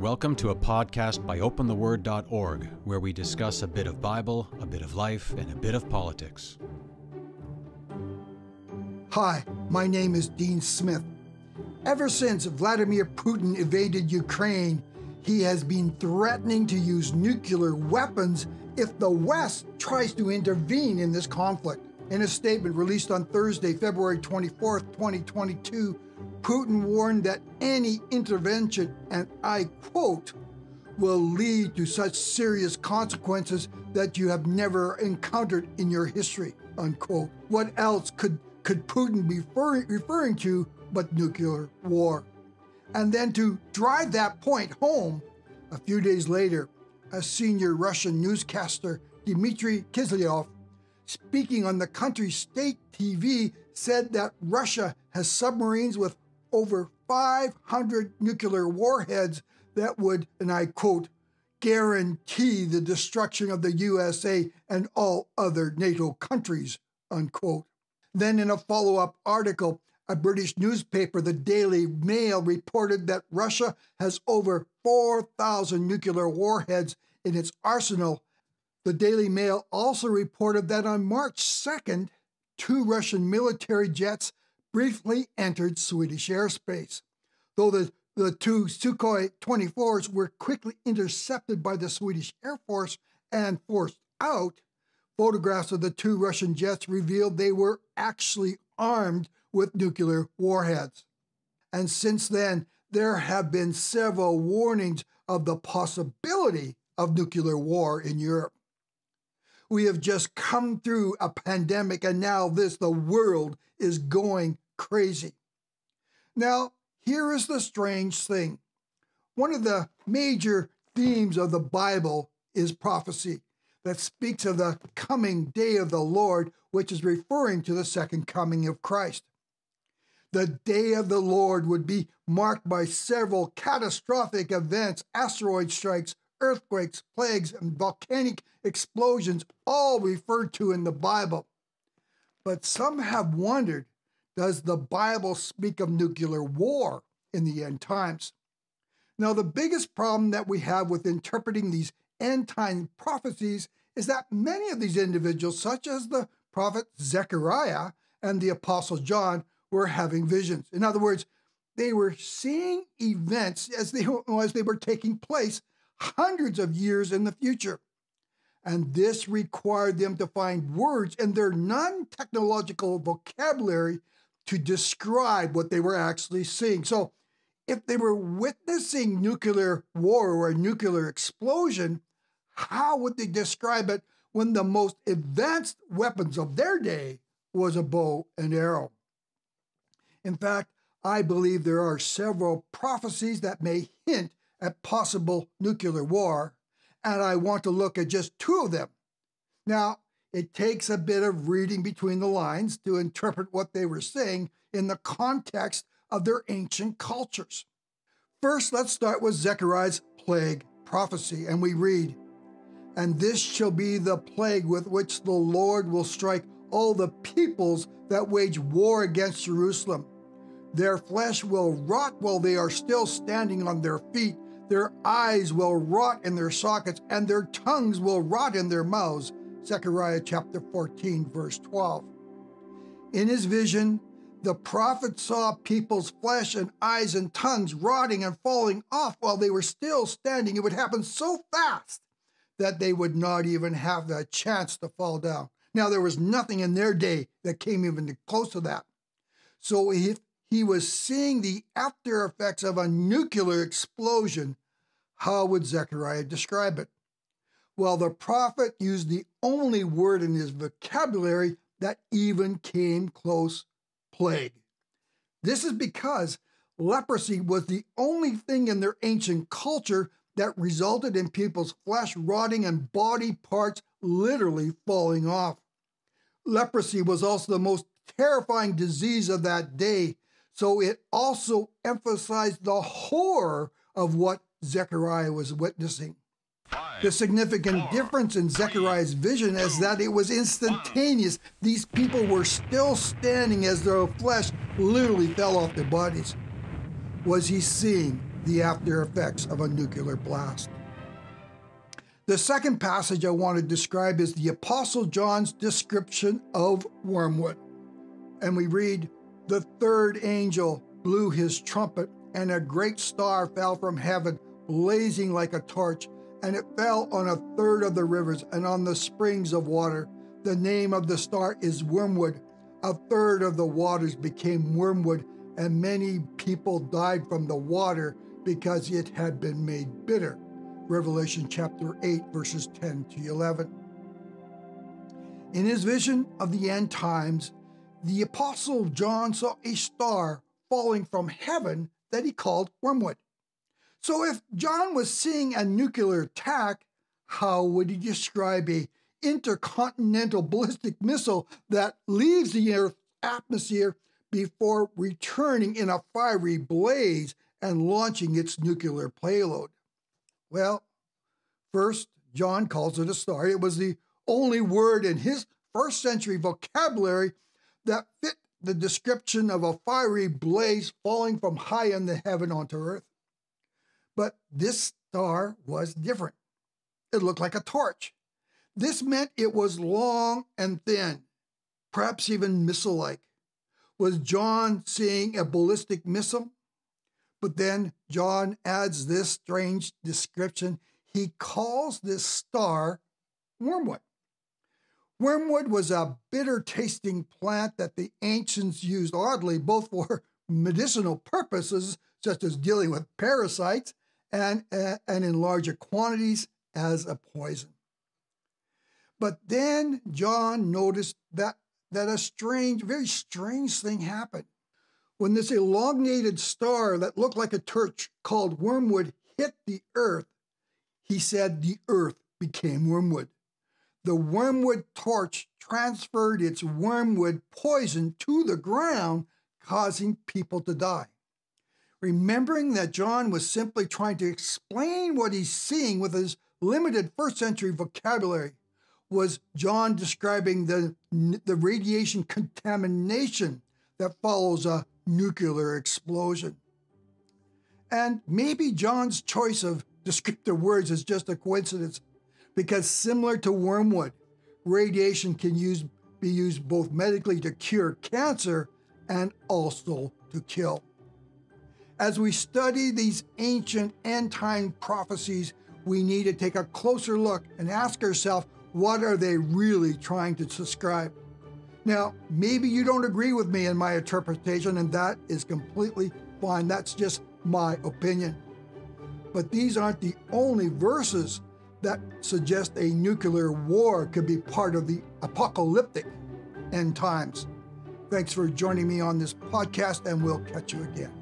Welcome to a podcast by opentheword.org, where we discuss a bit of Bible, a bit of life, and a bit of politics. Hi, my name is Dean Smith. Ever since Vladimir Putin invaded Ukraine, he has been threatening to use nuclear weapons if the West tries to intervene in this conflict. In a statement released on Thursday, February 24th, 2022, Putin warned that any intervention, and I quote, will lead to such serious consequences that you have never encountered in your history, unquote. What else could Putin be referring to but nuclear war? And then to drive that point home, a few days later, a senior Russian newscaster, Dmitry Kiselyov, speaking on the country's state TV, said that Russia has submarines with over 500 nuclear warheads that would, and I quote, guarantee the destruction of the USA and all other NATO countries, unquote. Then in a follow-up article, a British newspaper, the Daily Mail, reported that Russia has over 4,000 nuclear warheads in its arsenal. The Daily Mail also reported that on March 2nd, 2 Russian military jets briefly entered Swedish airspace. Though the 2 Sukhoi 24s were quickly intercepted by the Swedish Air Force and forced out, photographs of the 2 Russian jets revealed they were actually armed with nuclear warheads. And since then, there have been several warnings of the possibility of nuclear war in Europe. We have just come through a pandemic, and now the world is going crazy. Now, here is the strange thing. One of the major themes of the Bible is prophecy that speaks of the coming day of the Lord, which is referring to the second coming of Christ. The day of the Lord would be marked by several catastrophic events, asteroid strikes, earthquakes, plagues, and volcanic explosions, all referred to in the Bible. But some have wondered, does the Bible speak of nuclear war in the end times? Now, the biggest problem that we have with interpreting these end-time prophecies is that many of these individuals, such as the Prophet Zechariah and the Apostle John, were having visions. In other words, they were seeing events as they were taking place hundreds of years in the future. And this required them to find words in their non-technological vocabulary to describe what they were actually seeing. So if they were witnessing nuclear war or a nuclear explosion, how would they describe it when the most advanced weapons of their day was a bow and arrow? In fact, I believe there are several prophecies that may hint at possible nuclear war, and I want to look at just 2 of them. Now, it takes a bit of reading between the lines to interpret what they were saying in the context of their ancient cultures. First, let's start with Zechariah's plague prophecy, and we read, "And this shall be the plague with which the Lord will strike all the peoples that wage war against Jerusalem. Their flesh will rot while they are still standing on their feet. Their eyes will rot in their sockets, and their tongues will rot in their mouths." Zechariah chapter 14, verse 12. In his vision, the prophet saw people's flesh and eyes and tongues rotting and falling off while they were still standing. It would happen so fast that they would not even have the chance to fall down. Now, there was nothing in their day that came even close to that. So if he was seeing the after effects of a nuclear explosion, how would Zechariah describe it? Well, the prophet used the only word in his vocabulary that even came close: plague. This is because leprosy was the only thing in their ancient culture that resulted in people's flesh rotting and body parts literally falling off. Leprosy was also the most terrifying disease of that day, so it also emphasized the horror of what Zechariah was witnessing. The significant difference in Zechariah's vision is that it was instantaneous. These people were still standing as their flesh literally fell off their bodies. Was he seeing the after effects of a nuclear blast. The second passage I want to describe is the Apostle John's description of Wormwood. And we read, "The third angel blew his trumpet, and a great star fell from heaven, blazing like a torch, and it fell on a third of the rivers and on the springs of water. The name of the star is Wormwood. A third of the waters became wormwood, and many people died from the water because it had been made bitter." Revelation chapter 8, verses 10 to 11. In his vision of the end times, the Apostle John saw a star falling from heaven that he called Wormwood. So if John was seeing a nuclear attack, how would he describe a intercontinental ballistic missile that leaves the Earth's atmosphere before returning in a fiery blaze and launching its nuclear payload? Well, first, John calls it a star. It was the only word in his first century vocabulary that fit the description of a fiery blaze falling from high in the heaven onto earth. But this star was different. It looked like a torch. This meant it was long and thin, perhaps even missile-like. Was John seeing a ballistic missile? But then John adds this strange description. He calls this star wormwood. Wormwood was a bitter-tasting plant that the ancients used oddly, both for medicinal purposes, such as dealing with parasites, and in larger quantities as a poison. But then John noticed that a very strange thing happened. When this elongated star that looked like a torch called Wormwood hit the earth, he said the earth became wormwood. The wormwood torch transferred its wormwood poison to the ground, causing people to die. Remembering that John was simply trying to explain what he's seeing with his limited first century vocabulary, was John describing the radiation contamination that follows a nuclear explosion. And maybe John's choice of descriptive words is just a coincidence, because similar to wormwood, radiation can be used both medically to cure cancer and also to kill. As we study these ancient end-time prophecies, we need to take a closer look and ask ourselves, what are they really trying to describe? Now, maybe you don't agree with me in my interpretation, and that is completely fine. That's just my opinion. But these aren't the only verses that suggest a nuclear war could be part of the apocalyptic end times. Thanks for joining me on this podcast, and we'll catch you again.